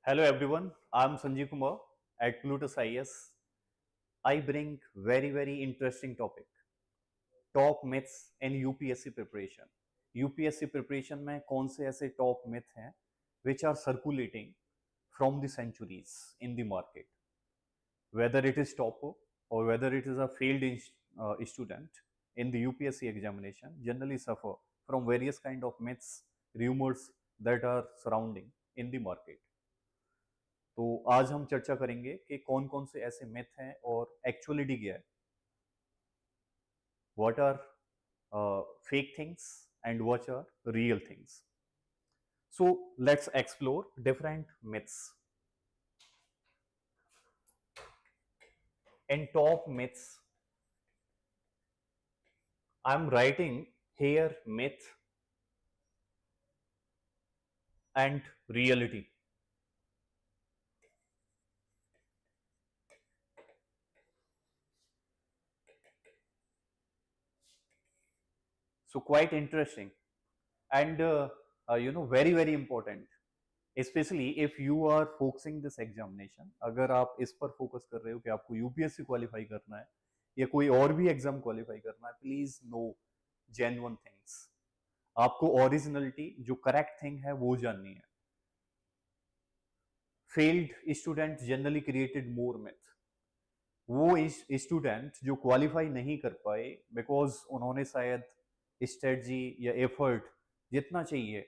Hello everyone, I'm Sanjeev Kumar at Plutus IAS. I bring very interesting topic, top myths in UPSC preparation. UPSC preparation में कौन से ऐसे top myth हैं which are circulating from the centuries in the market, whether it is topper or whether it is a failed student in the UPSC examination generally suffer from various kind of myths, rumors that are surrounding in the market. तो आज हम चर्चा करेंगे कि कौन कौन से ऐसे मिथ हैं और एक्चुअलिटी क्या है, what are fake things and what are real things. So let's explore different myths. In top myths I am writing here myth and reality. So quite interesting and very important, especially if you are focusing this examination. अगर आप इस पर focus कर रहे हो कि आपको UPSC qualify करना है या कोई और भी एग्जाम क्वालिफाई करना है, प्लीज नो जेन्युइन थिंग्स. आपको ओरिजिनलिटी जो करेक्ट थिंग है वो जाननी है. फेल्ड स्टूडेंट जनरली क्रिएटेड मोर मिथ. वो स्टूडेंट जो क्वालिफाई नहीं कर पाए बिकॉज उन्होंने शायद स्ट्रेटजी या एफर्ट जितना चाहिए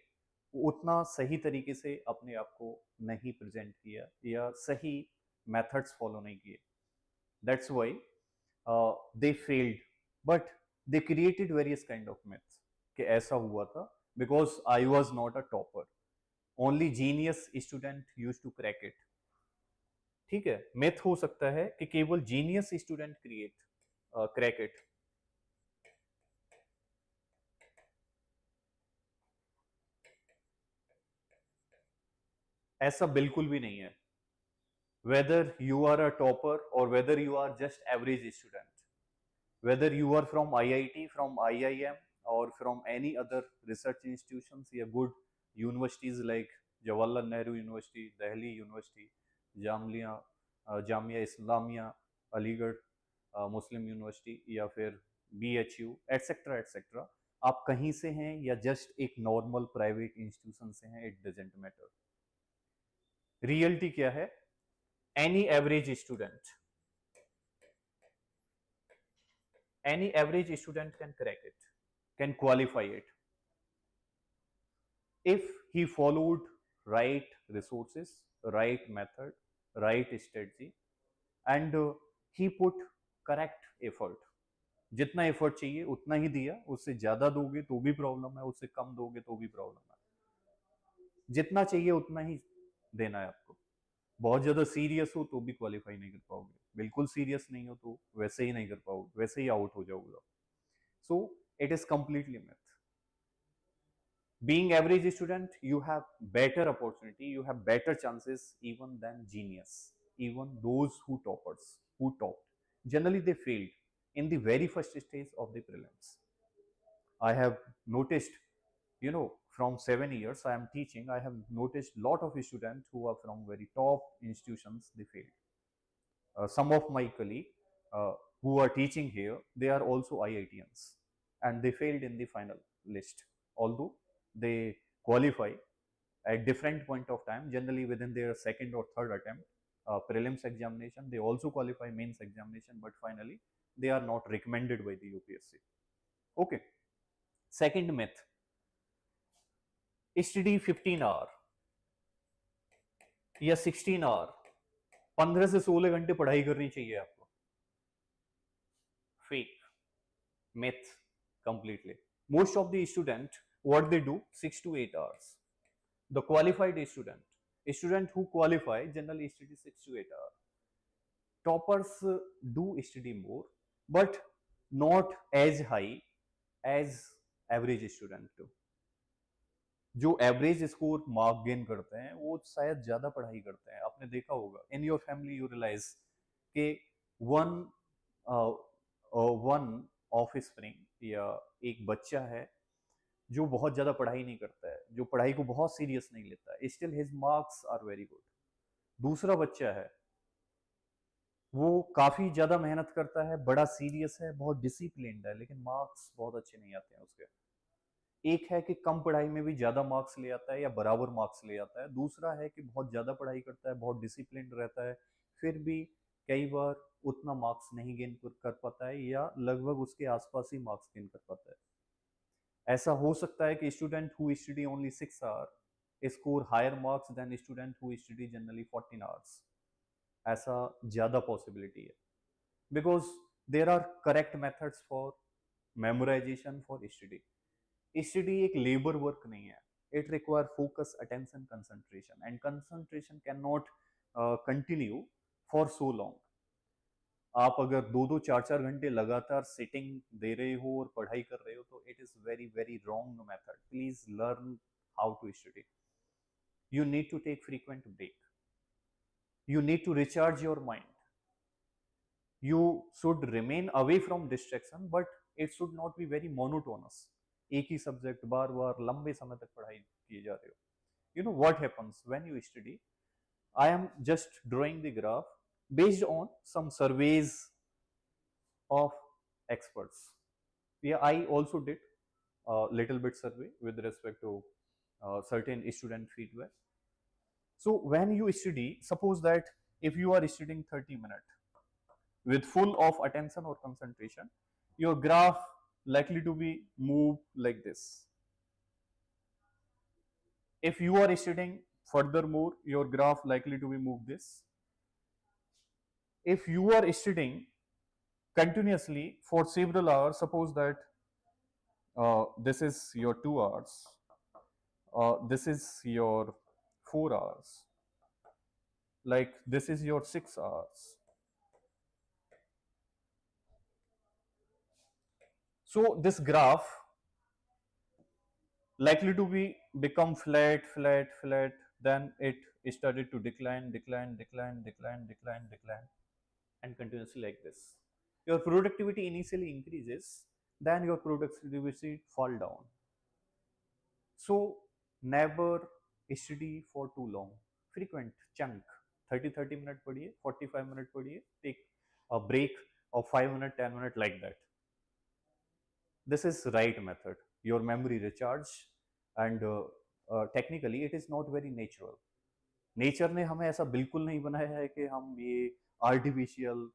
उतना सही तरीके से अपने आप को नहीं प्रेजेंट किया या सही मेथड्स फॉलो नहीं किए. That's why they failed, but they created various kind of myths कि ऐसा हुआ था because I was not a topper, only genius student used to crack it. ठीक है, मिथ हो सकता है कि केवल जीनियस स्टूडेंट क्रैक इट. ऐसा बिल्कुल भी नहीं है. Whether you are a topper और whether you are just average student, whether you are from IIT, from IIM और from any other research institutions या good universities like Jawaharlal Nehru University, Delhi University, Jamia Islamia, Aligarh Muslim University या फिर BHU एटसेट्रा एटसेट्रा, आप कहीं से हैं या जस्ट एक नॉर्मल प्राइवेट इंस्टीट्यूशन से हैं, इट डजेंट मैटर. रियलिटी क्या है? Any average student can crack it, can qualify it if he followed right resources, right method, right strategy and he put correct effort. जितना effort चाहिए उतना ही दिया, उससे ज्यादा दोगे तो भी प्रॉब्लम है, उससे कम दोगे तो भी प्रॉब्लम है. जितना चाहिए उतना ही देना है आपको. बहुत ज्यादा सीरियस हो तो भी क्वालिफाई नहीं कर पाओगे, बिल्कुल सीरियस नहीं हो तो वैसे ही नहीं कर पाओगे, वैसे ही आउट हो जाओगे. So it is completely myth. Being average student, you have better opportunity, you have better chances even than genius, even those who topped. Generally they failed in the very first stage of the prelims. I have noticed, from 7 years I am teaching, I have noticed lot of students who are from very top institutions, they failed. Some of my colleagues who are teaching here, they are also IITians and they failed in the final list, although they qualify at different point of time, generally within their second or third attempt prelims examination. They also qualify mains examination, but finally they are not recommended by the UPSC. Okay. Second myth, study 15 hour या 16 our, 15 से 16 घंटे पढ़ाई करनी चाहिए आपको. Fake, myth completely. Most of the student, what they do, 6 to 8 hours. The qualified student who qualify generally study 6 to 8 hours. Toppers do study more, but not as high as average student do. जो average score mark gain करते हैं वो शायद ज्यादा पढ़ाई करते हैं. आपने देखा होगा in your family, you realize कि वन ऑफ स्प्रिंग या एक बच्चा है जो बहुत ज्यादा पढ़ाई नहीं करता है, जो पढ़ाई को बहुत सीरियस नहीं लेता है, still his marks are very good. दूसरा बच्चा है वो काफी ज्यादा मेहनत करता है, बड़ा सीरियस है, बहुत डिसिप्लिन्ड है, लेकिन मार्क्स बहुत अच्छे नहीं आते हैं उसके। एक है कि कम पढ़ाई में भी ज्यादा मार्क्स ले आता है या बराबर मार्क्स ले आता है, दूसरा है कि बहुत ज्यादा पढ़ाई करता है, बहुत डिसिप्लिन्ड रहता है, फिर भी कई बार उतना मार्क्स नहीं गेन कर पाता है या लगभग उसके आसपास ही मार्क्स गेन कर पाता है। ऐसा हो सकता है कि student who study only 6 hour score higher marks than student who study generally 14 hours. ऐसा ज्यादा पॉसिबिलिटी है, because there are correct methods for memorization for study. Study एक लेबर वर्क नहीं है, it require focus, attention, concentration, and concentration can not continue for so long. आप अगर 2-2 4-4 घंटे लगातार सिटिंग दे रहे हो और पढ़ाई कर रहे हो तो it is very very wrong method. Please learn how to study. You need to take frequent break, you need to recharge your mind, you should remain away from distraction, but it should not be very monotonous। एक ही subject बार बार लंबे समय तक पढ़ाई किए जा रहे हो। You know what happens when you study? I am just drawing the graph based on some surveys of experts. Yeah, I also did a little bit survey with respect to certain student feedback. So when you study, suppose that if you are studying 30 minutes with full of attention or concentration, your graph likely to be moved like this. If you are studying furthermore, your graph likely to be moved this. If you are studying continuously for several hours, suppose that this is your 2 hours, this is your 4 hours, like this is your 6 hours. So this graph likely to be become flat, flat, flat, then it started to decline, decline, decline, decline, decline, decline, and continuously like this. Your productivity initially increases, then your productivity fall down. So never study for too long. Frequent chunk, 30 minute padhiye, 45 minute padhiye, take a break of 5 minute, 10 minute, like that. This is right method. Your memory recharge, and technically it is not very natural. Nature ने हमें ऐसा बिल्कुल नहीं बनाया है कि हम ये आर्टिफिशियल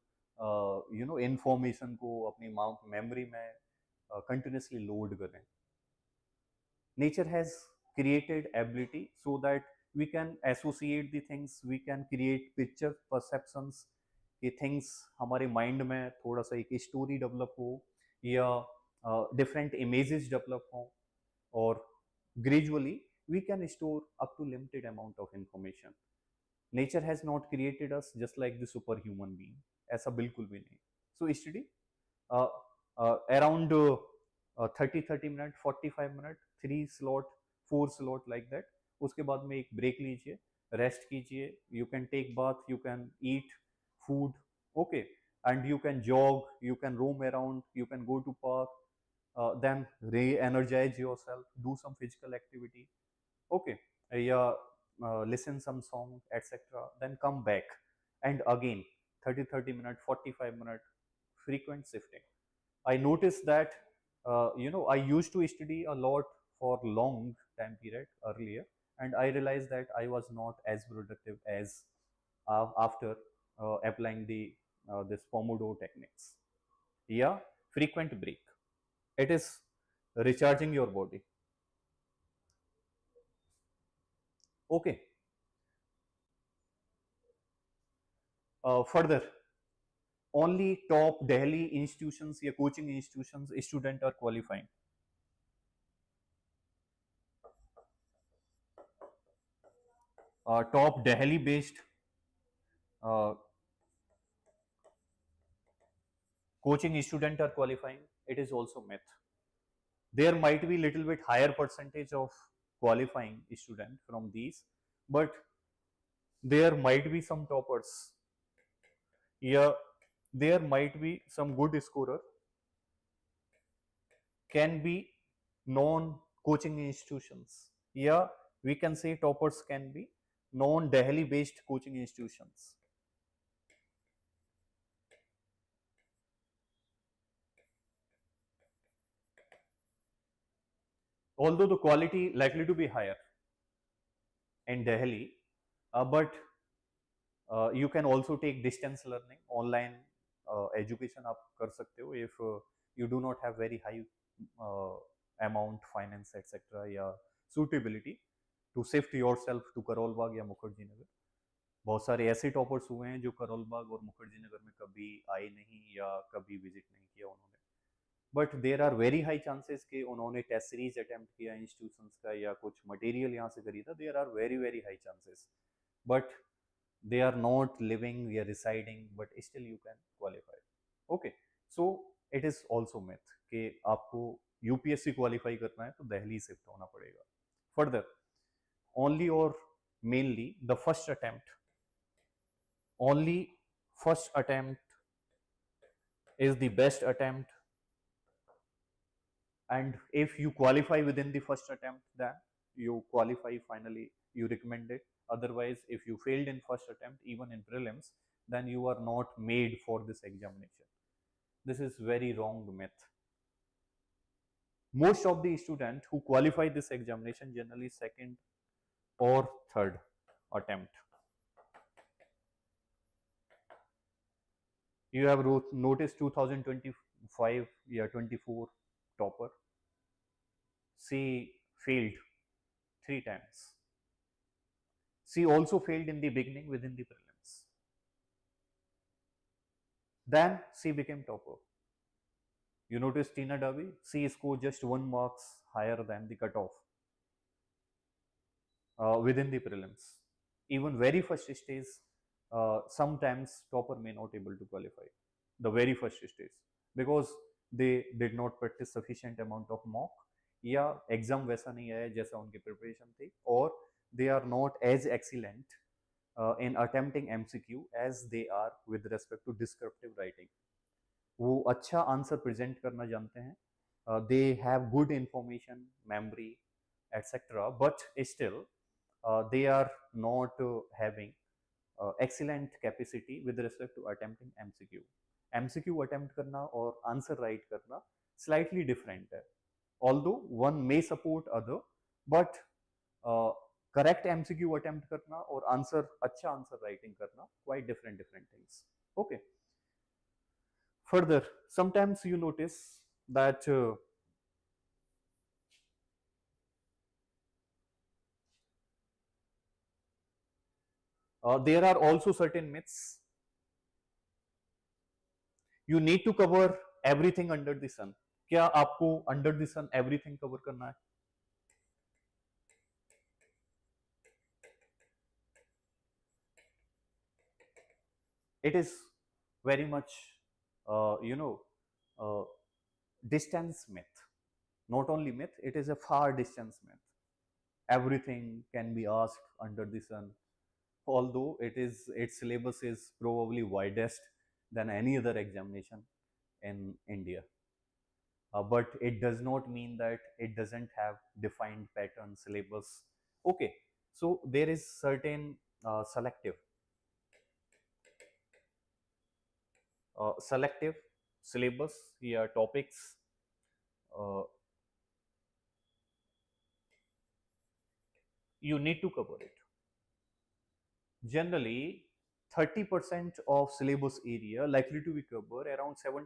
इंफॉर्मेशन को अपनी मेमोरी में कंटिन्यूसली लोड करें। Nature has created ability so that we can associate the things, we can create picture perceptions कि थिंग्स हमारे माइंड में थोड़ा सा एक स्टोरी डेवलप हो या डिफरेंट इमेजेस डेवलप हो, और gradually we can store up to limited amount of information. Nature has not created us just like the superhuman being, ऐसा बिल्कुल भी नहीं। So study around 30 minute, 45 minute, 3 slot, 4 slot, like that। उसके बाद में एक ब्रेक लीजिए, रेस्ट कीजिए, you can take bath, you can eat food, okay, and you can jog, you can roam around, you can go to park, then re-energize yourself, do some physical activity, okay, yeah, listen some song, etc. Then come back and again 30 minute, 45 minute, frequent shifting. I noticed that I used to study a lot for long time period earlier, and I realized that I was not as productive as after applying the this Pomodoro techniques. Yeah, frequent break. It is recharging your body. Okay. Further, only top Delhi institutions या coaching institutions student are qualifying. Top Delhi based coaching student are qualifying. It is also myth. There might be little bit higher percentage of qualifying student from these, but there might be some toppers. Yeah, there might be some good scorer, can be non coaching institutions. Yeah, we can say toppers can be non-Delhi based coaching institutions. Although the quality likely to be higher in Delhi, but you can also take distance learning, online education आप कर सकते हो if you do not have very high amount, finance, etc. या suitability to shift yourself to Karol Bagh या मुखर्जी नगर. बहुत सारे ऐसे toppers हुए हैं जो करोल बाग और मुखर्जी नगर में कभी आए नहीं या कभी विजिट नहीं किया उन्होंने, but there are very high chances कि उन्होंने टेस्ट सीरीज अटेम्प्ट किया इंस्टीट्यूशंस का या कुछ मटेरियल यहाँ से खरीदा. There are very very high chances, but they are not living, we are residing, but still you can qualify. Okay, so it is also myth कि आपको यूपीएससी क्वालिफाई करना है तो दिल्ली शिफ्ट होना पड़ेगा. Further, only or mainly the first attempt, only first attempt is the best attempt, and if you qualify within the first attempt, then you qualify finally, you recommend it. Otherwise, if you failed in first attempt, even in prelims, then you are not made for this examination. This is very wrong myth. Most of the students who qualify this examination generally second or third attempt. You have noticed 2025 या 24 topper, she failed 3 times. She also failed in the beginning within the prelims. Then she became topper. You notice Tina Davi, she scored just 1 marks higher than the cutoff within the prelims. Even very first stage, sometimes topper may not able to qualify the very first stage because they did not practice sufficient amount of mock या exam वैसा नहीं आया जैसा उनकी preparation थी, और they are not as excellent in attempting MCQ as they are with respect to descriptive writing. वो अच्छा आंसर प्रेजेंट करना जानते हैं, they have good information memory etc, but still they are not having excellent capacity with respect to attempting MCQ. MCQ attempt करना और answer right करना slightly different है, although one may support other, but correct MCQ attempt करना और answer अच्छा answer writing करना quite different things. Okay, further sometimes you notice that there are also certain myths. You need to cover everything under the sun. क्या आपको under the sun everything cover करना है? It is very much distance myth. Not only myth, it is a far distance myth. Everything can be asked under the sun, although its syllabus is probably widest than any other examination in India. But it does not mean that it doesn't have defined pattern syllabus. Okay, so there is certain selective syllabus here, topics you need to cover it. Generally 30% of syllabus area likely to be covered, around 70%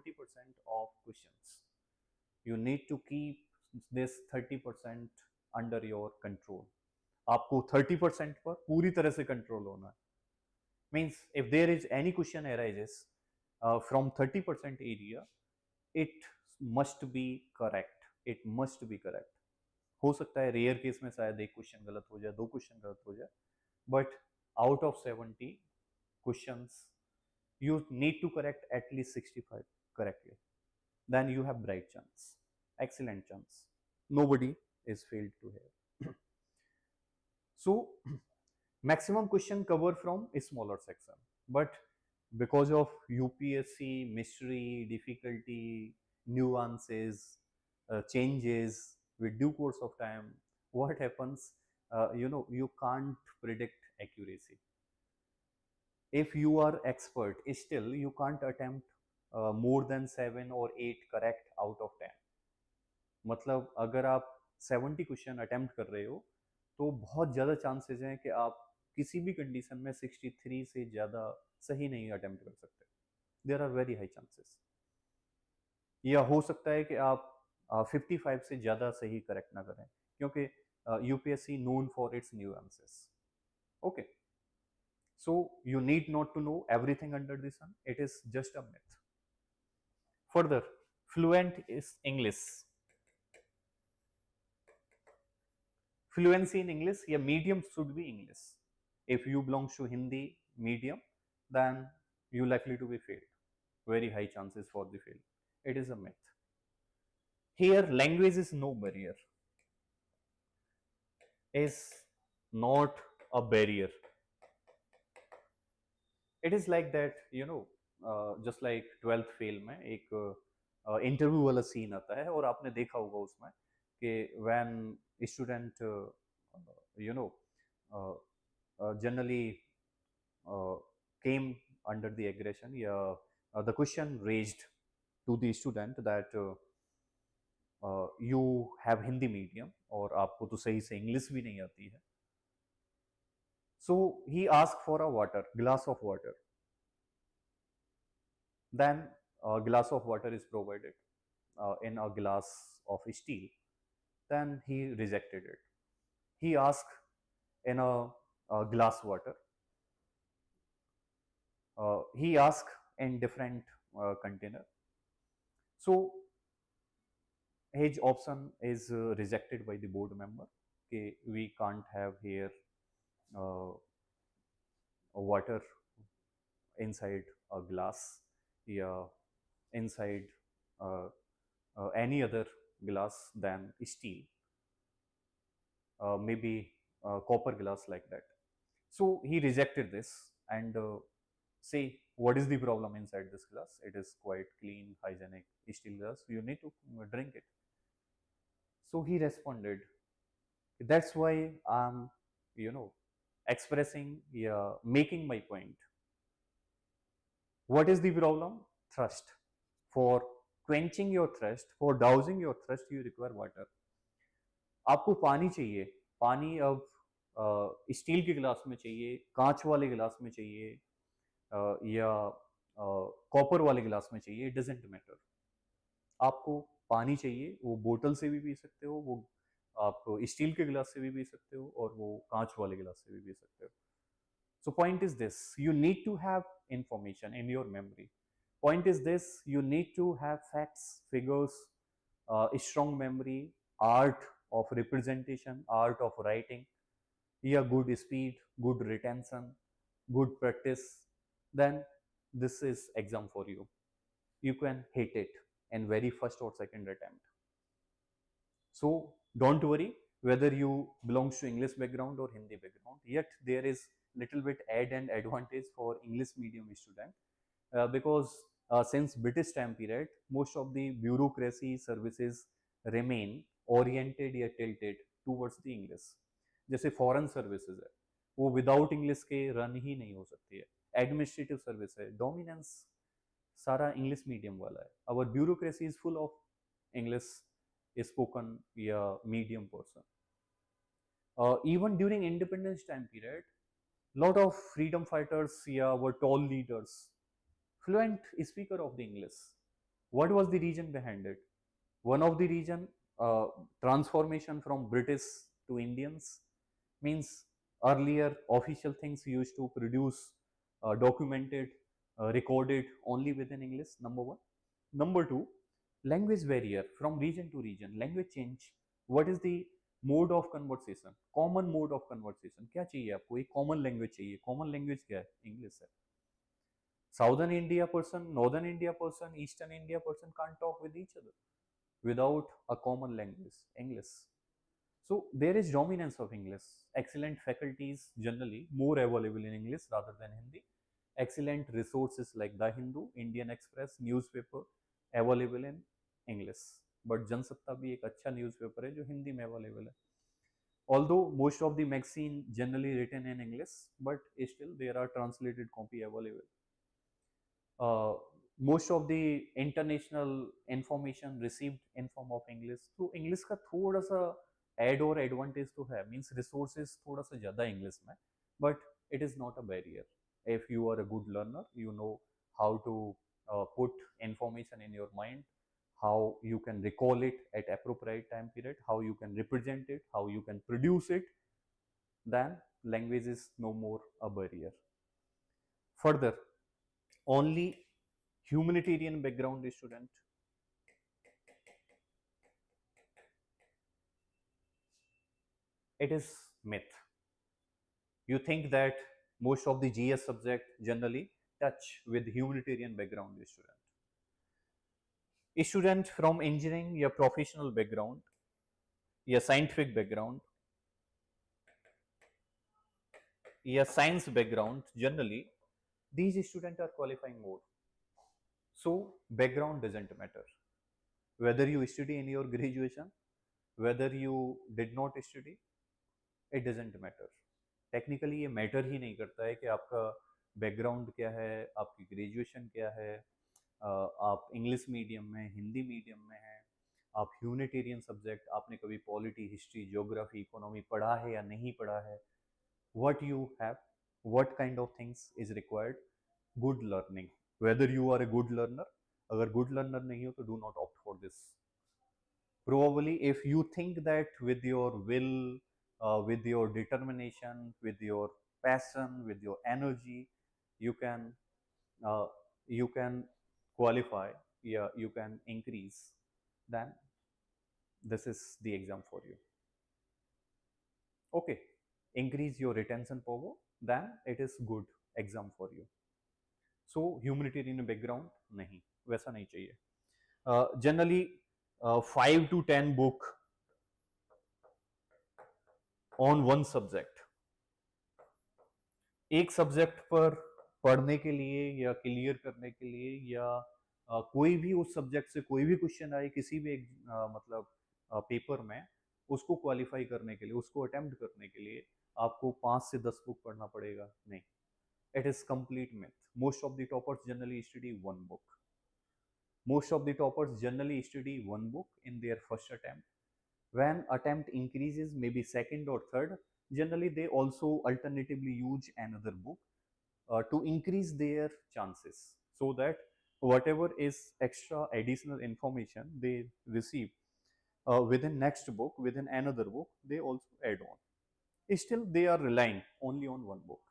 of questions. You need to keep this 30% under your control. आपको 30% पर पूरी तरह से control होना है. Means if there is any question arises from 30% area, it must be correct. It must be correct. हो सकता है रेयर केस में शायद एक क्वेश्चन गलत हो जाए, 2 क्वेश्चन गलत हो जाए, but out of 70 questions you need to correct at least 65 correctly. Then you have bright chance, excellent chance. Nobody is failed to here. So maximum question cover from a smaller section, but because of UPSC mystery, difficulty, nuances, changes with due course of time, what happens, you can't predict accuracy. If you are expert, still you can't attempt more than 7 or 8 correct out of 10. मतलब अगर आप 70 question attempt कर रहे हो तो बहुत ज़्यादा chances हैं कि आप किसी भी कंडीशन में 63 से ज़्यादा सही नहीं अटेम्प्ट कर सकते. There are very high chances. या हो सकता है कि आप 55 से ज़्यादा सही करेक्ट ना करें क्योंकि UPSC known for its nuances. Okay, so you need not to know everything under the sun. It is just a myth. Further, fluent is English. Fluency in English, your medium should be English. If you belong to Hindi medium, then you likely to be failed. Very high chances for the fail. It is a myth. Here, language is no barrier. Is not a barrier. It is like that, just like 12th fail में एक interview वाला scene आता है और आपने देखा होगा उसमें कि when student generally came under the aggression, the question raised to the student that you have Hindi medium और आपको तो सही से इंग्लिश भी नहीं आती है. So he asked for a glass of water. Then a glass of water is provided in a glass of steel. Then he rejected it. He asked in a glass water. He asked in different container. So his option is rejected by the board member. Okay, we can't have here water inside a glass, yeah, inside any other glass than steel, maybe copper glass like that. So he rejected this and say, what is the problem inside this glass? It is quite clean, hygienic steel glass. You need to drink it. So he responded, that's why I'm, expressing, making my point. What is the problem? Thirst. For quenching your thirst, for dousing your thirst, you require water. आपको पानी चाहिए. पानी अब steel के गिलास में चाहिए, कांच वाले गिलास में चाहिए, या कॉपर वाले गिलास में चाहिए, इट डजेंट मैटर. आपको पानी चाहिए, वो बोतल से भी पी सकते हो, वो आप स्टील के गिलास से भी पी सकते हो, और वो कांच वाले गिलास से भी पी सकते हो. So point is this, you need to have information in your memory. Point is this, you need to have facts, figures, strong memory, art of representation, art of writing, good speed, good retention, good practice. Then this is exam for you. You can hit it in very first or second attempt. So don't worry whether you belong to English background or Hindi background. Yet there is little bit add and advantage for English medium student, because since British time period, most of the bureaucracy services remain oriented या tilted towards the English. जैसे foreign services है, वो without English के run ही नहीं हो सकती है. एडमिनिस्ट्रेटिव सर्विस है, डोमिनेंस सारा इंग्लिश मीडियम वाला है. Our bureaucracy is full of English spoken या medium person. Even during independence time period, lot of freedom fighters were tall leaders, fluent speaker of the English. What was the reason behind it? One of the reason, transformation from British to Indians, means earlier official things used to produce documented, recorded only within English, number one. Number two, language barrier from region to region, language change. What is the mode of conversation, common mode of conversation क्या चाहिए आपको? एक common language चाहिए. Common language क्या है? English है. Southern India person, northern India person, eastern India person can't talk with each other without a common language, English. So there is dominance of English. Excellent faculties generally more available in English rather than Hindi. Excellent resources like The Hindu, Indian Express, newspaper available in English. But Jansatta भी एक अच्छा newspaper है जो हिंदी में available है. Although most of the magazine generally written in English, but still there are translated copy available. uh, most of the international information received in form of English, तो English का थोड़ा सा एड और advantage तो है, means resources थोड़ा सा ज़्यादा इंग्लिश में, but it is not a barrier if you are a good learner, you know how to put information in your mind, how you can recall it at appropriate time period, how you can represent it, how you can produce it, then language is no more a barrier. Further, only humanitarian background student, it is myth. You think that most of the GS subject generally touch with humanitarian background student from engineering या professional background या scientific background या science background, generally these students are qualifying more. So background doesn't matter, whether you study in your graduation, whether you did not study, it doesn't matter. Technically ये matter ही नहीं करता है कि आपका background क्या है, आपकी ग्रेजुएशन क्या है, आप इंग्लिश मीडियम में, हिंदी मीडियम में हैं, आप ह्यूमैनिटेरियन सब्जेक्ट, आपने कभी पॉलिटी, हिस्ट्री, ज्योग्राफी, इकोनॉमी पढ़ा है या नहीं पढ़ा है, what you have, what kind of things is required, good learning, whether you are a good learner. अगर गुड लर्नर नहीं हो तो do not opt for this. Probably if you think that with your will, with your determination, with your passion, with your energy, you can uh, you can qualify, yeah, you can increase, then this is the exam for you. Okay, increase your retention power, then it is good exam for you. So humanitarian background नहीं, वैसा नहीं चाहिए. Generally 5 to 10 book on one subject. एक subject पर पढ़ने के लिए या क्लियर करने के लिए या कोई भी उस सब्जेक्ट से कोई भी क्वेश्चन आए किसी भी मतलब पेपर में, उसको क्वालिफाई करने के लिए, उसको अटेम्प्ट करने के लिए आपको 5 से 10 बुक पढ़ना पड़ेगा, नहीं. It is complete myth. Most of the toppers generally study one book. Most of the toppers generally study one book in their first attempt. When attempt increases, maybe second or third, generally they also alternatively use another book to increase their chances, so that whatever is extra additional information they receive within next book, within another book, they also add on. Still they are relying only on one book.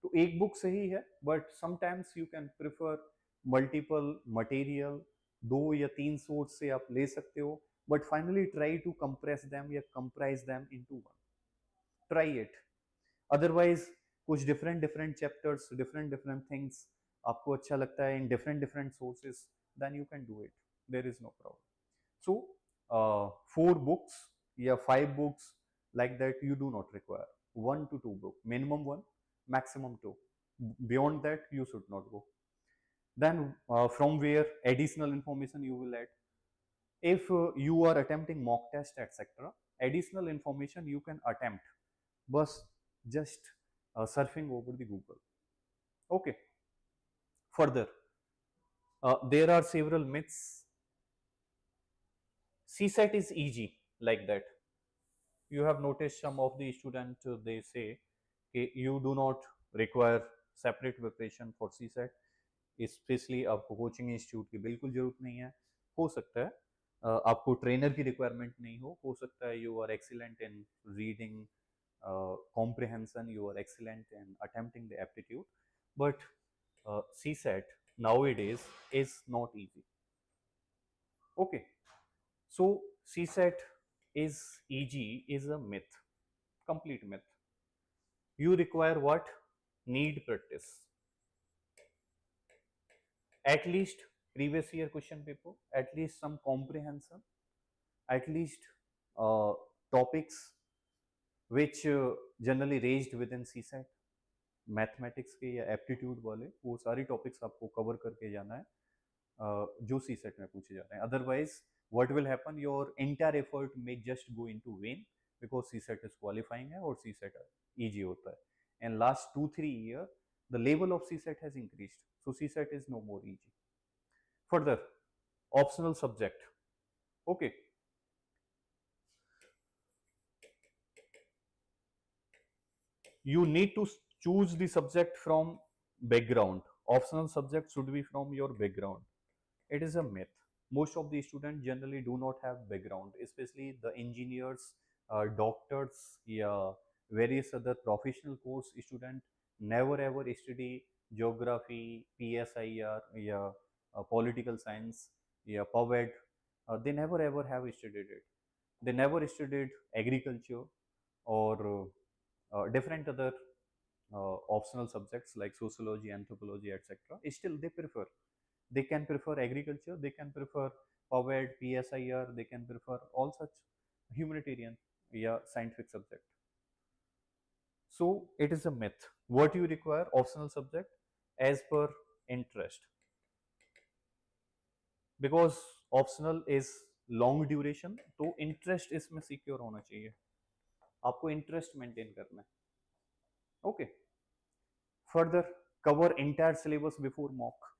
तो एक book सही है, but sometimes you can prefer multiple material, 2 या 3 source से आप ले सकते हो, but finally try to compress them या comprise them into one. Try it. Otherwise कुछ different different chapters, different different things आपको अच्छा लगता है in different different sources, then you can do it, there is no problem. So 4 books या 5 books like that you do not require. 1 to 2 book, minimum 1, maximum 2. Beyond that you should not go. Then from where additional information you will add. If you are attempting mock test etc, additional information you can attempt bus just surfing over the Google. Okay. Further, there are several myths. CSET is easy, like that. You have noticed some of the students they say you do not require separate preparation for CSET, specially आपको coaching institute की बिल्कुल जरूरत नहीं है. हो सकता है आपको ट्रेनर की रिक्वायरमेंट नहीं हो सकता है you are excellent in reading comprehension, you are excellent in attempting the aptitude, but CSET nowadays is not easy. Okay, so CSET is easy is a myth, complete myth. You require what? Need practice. At least previous year question paper, at least some comprehension, at least topics which generally raised within CSET, mathematics के या aptitude वाले, वो सारी topics आपको cover करके जाना है जो CSET में पूछे जा रहे हैं. Otherwise what will happen, your entire effort may just go into vain because CSAT is qualifying है और सी सेट ईजी होता है. And last 2-3 years the level of CSET has increased, so CSET is no more easy. Further, optional subject. Okay, you need to choose the subject from background. Optional subject should be from your background. It is a myth. Most of the students generally do not have background, especially the engineers, doctors, yeah, various other professional course student never ever study geography, PSIR, yeah, political science, yeah, POVED. They never ever have studied it. They never studied agriculture or different other optional subjects like sociology, anthropology, etc. Still, they can prefer agriculture, they can prefer POVED, PSIR, they can prefer all such humanitarian, yeah, scientific subject. So it is a myth. What you require optional subject as per interest, because optional is long duration, तो interest इसमें secure होना चाहिए. आपको interest maintain करना है. Okay. Further, cover entire syllabus before mock.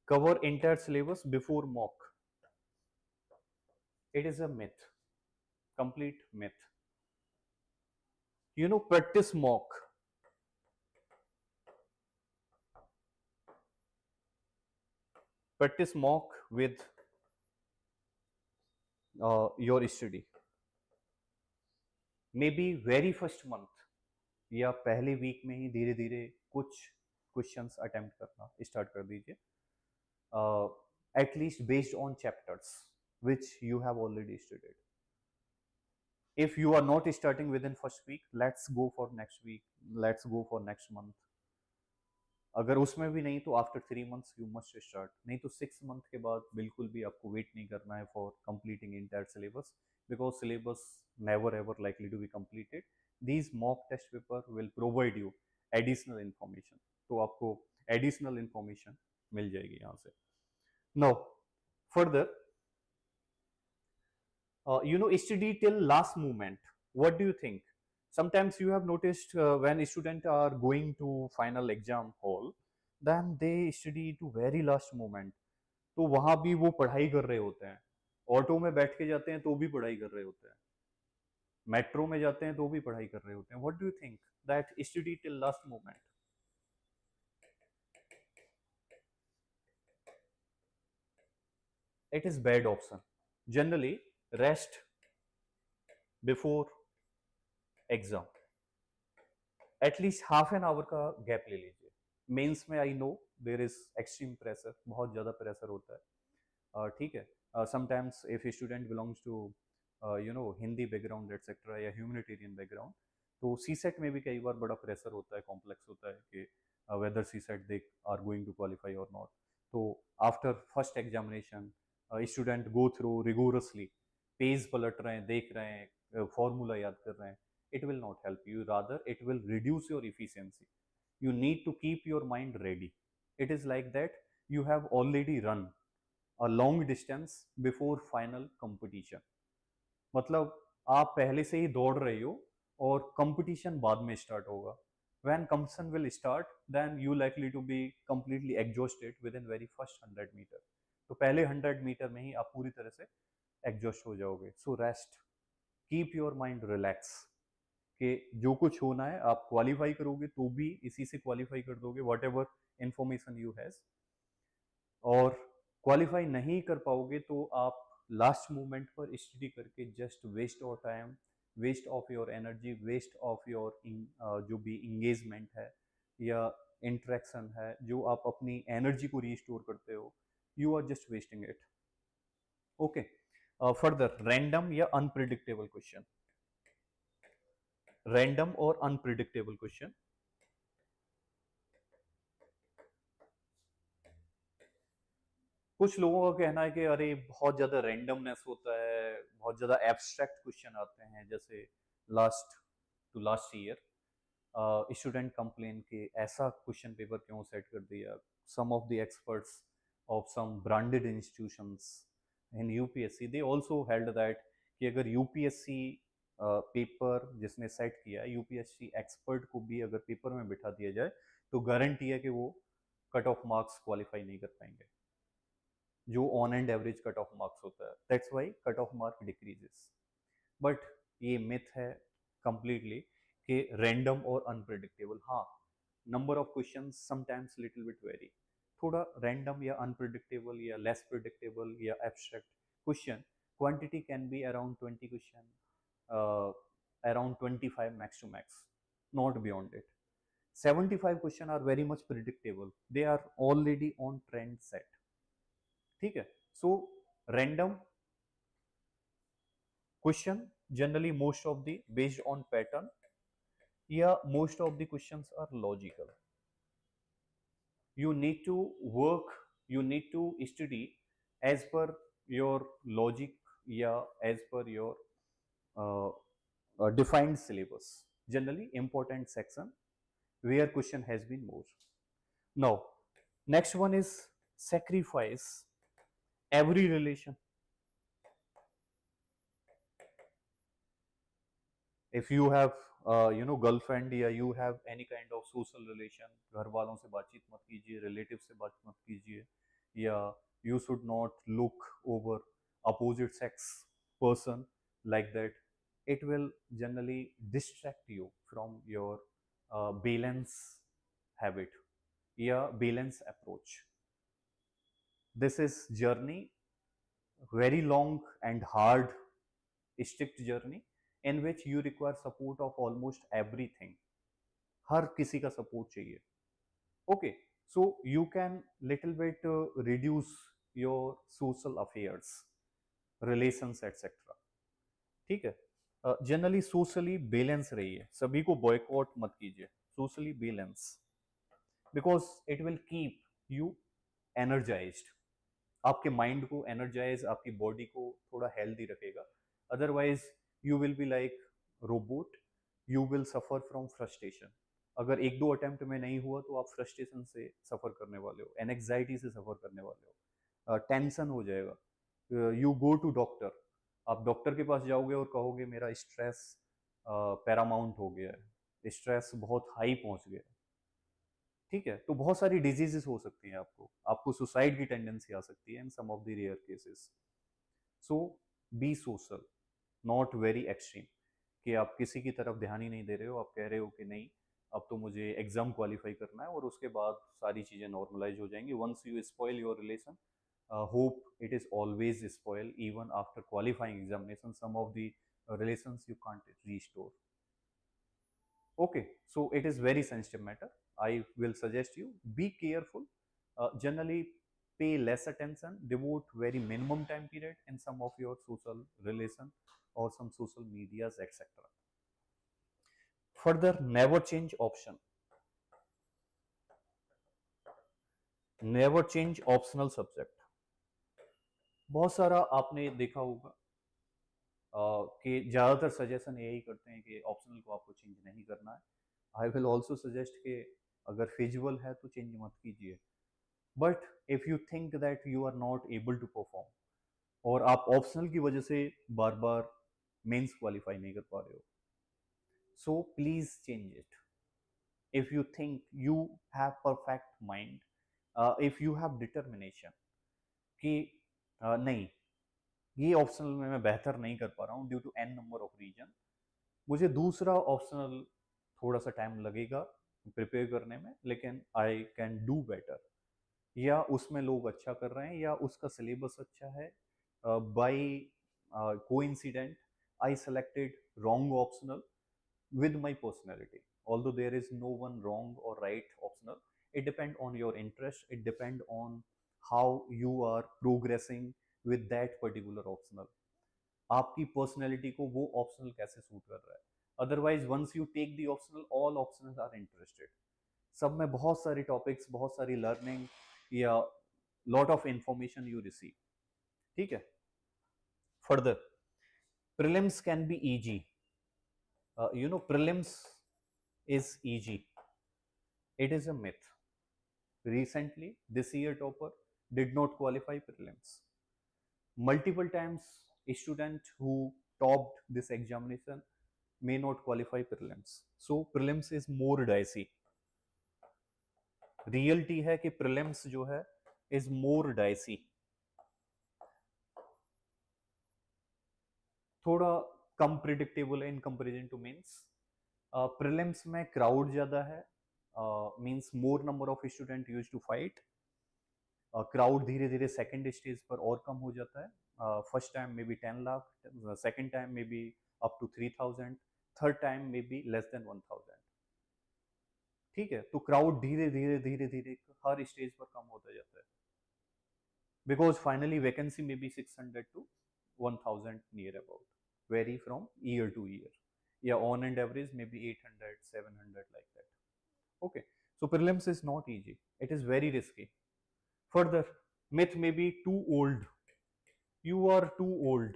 Cover entire syllabus before mock. It is a myth, complete myth. You know, practice mock. Practice mock with your study. Maybe very first month या पहले week में ही धीरे धीरे कुछ questions attempt करना start कर दीजिए, at least based on chapters which you have already studied. If you are not starting within first week, let's go for next week, let's go for next month. अगर उसमें भी नहीं तो after 3 months you must start, नहीं तो 6 month के बाद बिल्कुल भी आपको वेट नहीं करना है for completing entire syllabus, because syllabus never ever likely to be completed. These mock test paper will provide you additional information, तो आपको एडिशनल इंफॉर्मेशन मिल जाएगी यहाँ से. Now further, you know, study till last moment. What do you think? Sometimes you have noticed when students are going to final exam hall, then they study to very last moment. तो वहां भी वो पढ़ाई कर रहे होते हैं, auto में बैठ के जाते हैं तो भी पढ़ाई कर रहे होते हैं, मेट्रो में जाते हैं तो भी पढ़ाई कर रहे होते हैं. What do you think that study till last moment? It is bad option. Generally rest before exam, at least half an hour का गैप ले लीजिए. मेंस में I know there is extreme pressure, बहुत ज़्यादा प्रेशर होता है, ठीक है. Sometimes if student belongs to you know Hindi background etcetera या ह्यूमनिटेरियन बैकग्राउंड, तो सी सेट में भी कई बार बड़ा प्रेशर होता है, कॉम्प्लेक्स होता है कि whether C set they are going to qualify और नॉट. तो after first examination student go through rigorously, page पलट रहे हैं, देख रहे हैं, फॉर्मूला याद कर रहे हैं. It will not help you, rather it will reduce your efficiency. You need to keep your mind ready. It is like that you have already run a long distance before final competition. मतलब आप पहले से ही दौड़ रहे हो और competition बाद में स्टार्ट होगा. when competition will start, then you likely to be completely exhausted within very first 100 meter. तो पहले 100 मीटर में ही आप पूरी तरह से एग्जॉस्ट हो जाओगे. So rest, keep your mind relax, कि जो कुछ होना है आप क्वालिफाई करोगे तो भी इसी से क्वालिफाई कर दोगे, whatever information you has. और क्वालिफाई नहीं कर पाओगे तो आप लास्ट मोमेंट पर स्टडी करके just waste of time, waste of your energy, waste of your जो भी इंगेजमेंट है या इंटरेक्शन है, जो आप अपनी एनर्जी को रिस्टोर करते हो, you are just wasting it. Okay. Further, random या अनप्रिडिक्टेबल क्वेश्चन. रैंडम और अनप्रिडिक्टेबल क्वेश्चन. कुछ लोगों का कहना है कि अरे बहुत ज्यादा रैंडमनेस होता है, बहुत ज्यादा एब्स्ट्रैक्ट क्वेश्चन आते हैं, जैसे last to last year student complain कि ऐसा क्वेश्चन पेपर क्यों सेट कर दिया. Some of the experts of some branded institutions in UPSC, they also held that कि अगर UPSC पेपर जिसने सेट किया, UPSC एक्सपर्ट को भी अगर पेपर में बिठा दिया जाए तो गारंटी है कि वो कट ऑफ मार्क्स क्वालिफाई नहीं कर पाएंगे, जो on and average cut off marks होता है. That's why cut off mark decreases. But ये मिथ है कंप्लीटली कि रैंडम और अनप्रिडिक्टेबल. हाँ, number of question sometimes little bit very. थोड़ा रैंडम या अनप्रिडिक्टेबल या लेस प्रिडिक्टेबल या abstract question, quantity can be around 20 question, around 25 max to max, not beyond it. 75 question are very much predictable, they are already on trend set. ठीक है. So random question generally most of the based on pattern, yeah, most of the questions are logical. You need to work, you need to study as per your logic, yeah, as per your defined syllabus, generally important section where question has been moved. Now next one is sacrifice every relation. If you have girlfriend या you have any kind of social relation, घर वालों से बातचीत मत कीजिए, relative से बात मत कीजिए, या you should not look over opposite sex person like that. It will generally distract you from your balance habit या balance approach. This is journey, very long and hard, strict journey in which you require support of almost everything. हर किसी का support चाहिए. Okay, so you can little bit reduce your social affairs, relations etc. ठीक है. Generally socially balance रहिए, सभी को boycott मत कीजिए, socially balance, because it will keep you energised. आपके माइंड को एनर्जाइज, आपकी बॉडी को थोड़ा हेल्दी रखेगा. Otherwise you will be like robot, you will suffer from frustration. अगर एक दो अटेम्प्ट में नहीं हुआ तो आप फ्रस्ट्रेशन से सफर करने वाले हो, एनेक्साइटी से सफर करने वाले हो, टेंशन हो जाएगा. यू गो टू डॉक्टर, आप डॉक्टर के पास जाओगे और कहोगे मेरा स्ट्रेस पैरामाउंट हो गया है, स्ट्रेस बहुत हाई पहुंच गया है. ठीक है, तो बहुत सारी डिजीजेस हो सकती हैं, आपको सुसाइड की टेंडेंसी आ सकती है in some of the rare cases. So be social, not very extreme कि आप किसी की तरफ ध्यान ही नहीं दे रहे हो, आप कह रहे हो कि नहीं अब तो मुझे एग्जाम क्वालिफाई करना है और उसके बाद सारी चीज़ें नॉर्मलाइज हो जाएंगी. Once you spoil your relation, hope it is always spoil even after qualifying examination. Some of the relations you can't restore. Okay, so it is very sensitive matter. I will suggest you be careful, generally pay less attention, devote very minimum time period in some of your social relation or some social medias etc. Further, never change option, never change optional subject. बहुत सारा आपने देखा होगा कि ज़्यादातर suggestion यही करते हैं कि ऑप्शनल को आपको चेंज नहीं करना है. आई विल ऑल्सो सजेस्ट कि अगर फिजिबल है तो चेंज मत कीजिए. But if you think that you are not able to perform और आप ऑप्शनल की वजह से बार बार मेंस क्वालिफाई नहीं कर पा रहे हो, so please change it. If you think you have perfect mind, if you have determination कि नहीं ये ऑप्शनल में मैं बेहतर नहीं कर पा रहा हूँ due to an number of reason, मुझे दूसरा ऑप्शनल थोड़ा सा टाइम लगेगा प्रिपेयर करने में, लेकिन आई कैन डू बेटर, या उसमें लोग अच्छा कर रहे हैं या उसका सिलेबस अच्छा है, by coincident I selected wrong optional with my personality. Although there is no one wrong or right optional, it depend on your interest, it depend on how you are progressing with that particular optional. आपकी personality को वो optional कैसे suit कर रहा है. Otherwise once you take the optional, all optionals are interested, सब में बहुत सारी टॉपिक्स, बहुत सारी लर्निंग या lot of information you receive. ठीक है. Further, prelims can be easy. Prelims is easy. It is a myth. Recently, this year topper did not qualify prelims. Multiple times student who topped this examination may not qualify prelims. So prelims is more dicey. Reality है कि prelims जो है is more dicey. थोड़ा कम predictable है in comparison to mains. Prelims में crowd ज्यादा है, means more number of student use to fight. Crowd धीरे धीरे सेकंड स्टेज पर और कम हो जाता है. First time may be 10 lakh, second time may be up to 3000, third time may be less than 1000. ठीक है, तो क्राउड धीरे धीरे धीरे धीरे हर स्टेज पर कम होता जाता है, because finally vacancy may be 600 to 1000 near about, vary from year to year. Yeah, on and average maybe 800, 700 like that. Okay, so prelims is not easy. It is very risky. Further, myth may be too old. You are too old.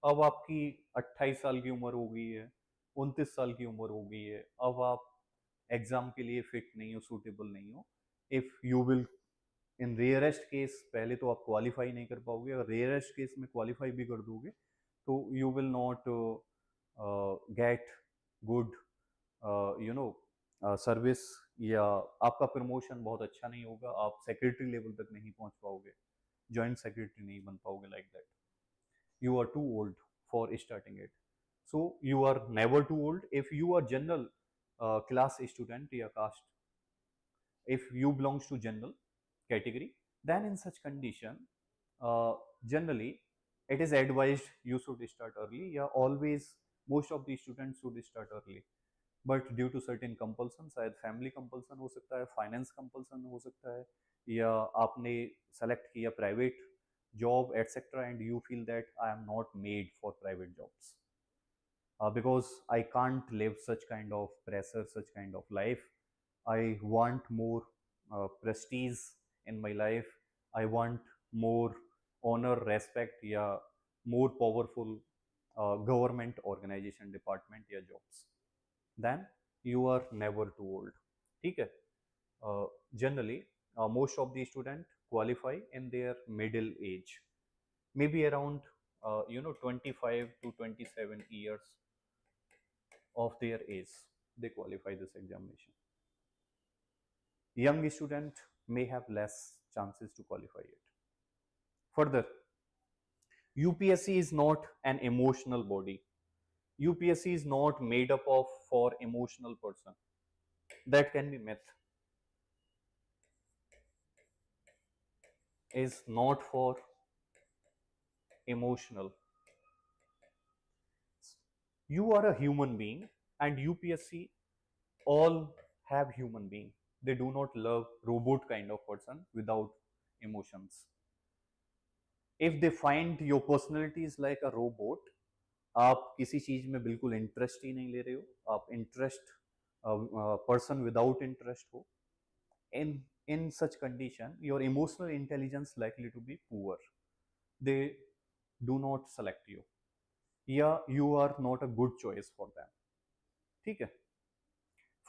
अब आपकी 28 साल की उम्र हो गई है, 29 साल की उम्र हो गई है, अब आप एग्जाम के लिए फिट नहीं हो, सूटेबल नहीं हो. If you will in rarest case, पहले तो आप क्वालिफाई नहीं कर पाओगे, और रेयरेस्ट केस में क्वालिफाई भी कर दोगे तो you will not get good service, या आपका प्रमोशन बहुत अच्छा नहीं होगा, आप सेक्रेटरी लेवल तक नहीं पहुंच पाओगे, जॉइंट सेक्रेटरी नहीं बन पाओगे, like that. You are too old for starting it. So you are never too old if you are general class student या caste. if you belongs to general category, then in such condition generally it is advised you should start early. Yeah, always most of the students should start early, but due to certain compulsion, शायद family compulsion हो सकता है, finance compulsion हो सकता है, या आपने select किया private job etcetera and you feel that I am not made for private jobs, because I can't live such kind of pressure, such kind of life. I want more prestige in my life. I want more honor, respect, या more powerful government organization, department या jobs. Then you are never too old. ठीक है. Generally, most of the student qualify in their middle age, maybe around 25 to 27 years of their age they qualify this examination. Young student may have less chances to qualify it. Further, UPSC is not an emotional body. UPSC is not made up of for emotional person. That can be myth. Is not for emotional. You are a human being, and UPSC all have human being. They do not love robot kind of person without emotions. If they find your personality is like a robot, आप किसी चीज में बिल्कुल interest ही नहीं ले रहे हो, आप इंटरेस्ट पर्सन विदाउट इंटरेस्ट हो, in such condition your emotional intelligence likely to be poor. They do not select you, yeah, you are not a good choice for them. ठीक है.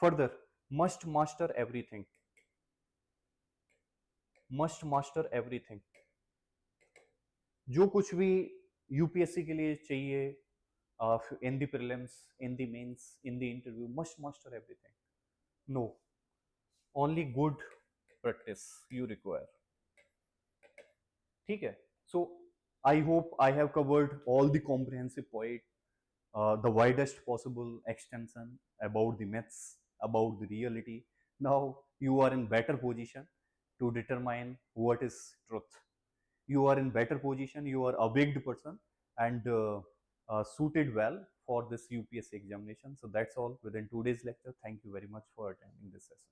Further, must master everything. Must master everything. जो कुछ भी UPSC के लिए चाहिए, in the prelims, in the mains, in the interview, must master everything. No, only good practice you require. ठीक है. So I hope I have covered all the comprehensive point, the widest possible extension about the myths, about the reality. Now you are in better position to determine what is truth. You are in better position, you are a big person, and suited well for this UPSC examination. So that's all within today's lecture. Thank you very much for attending this session.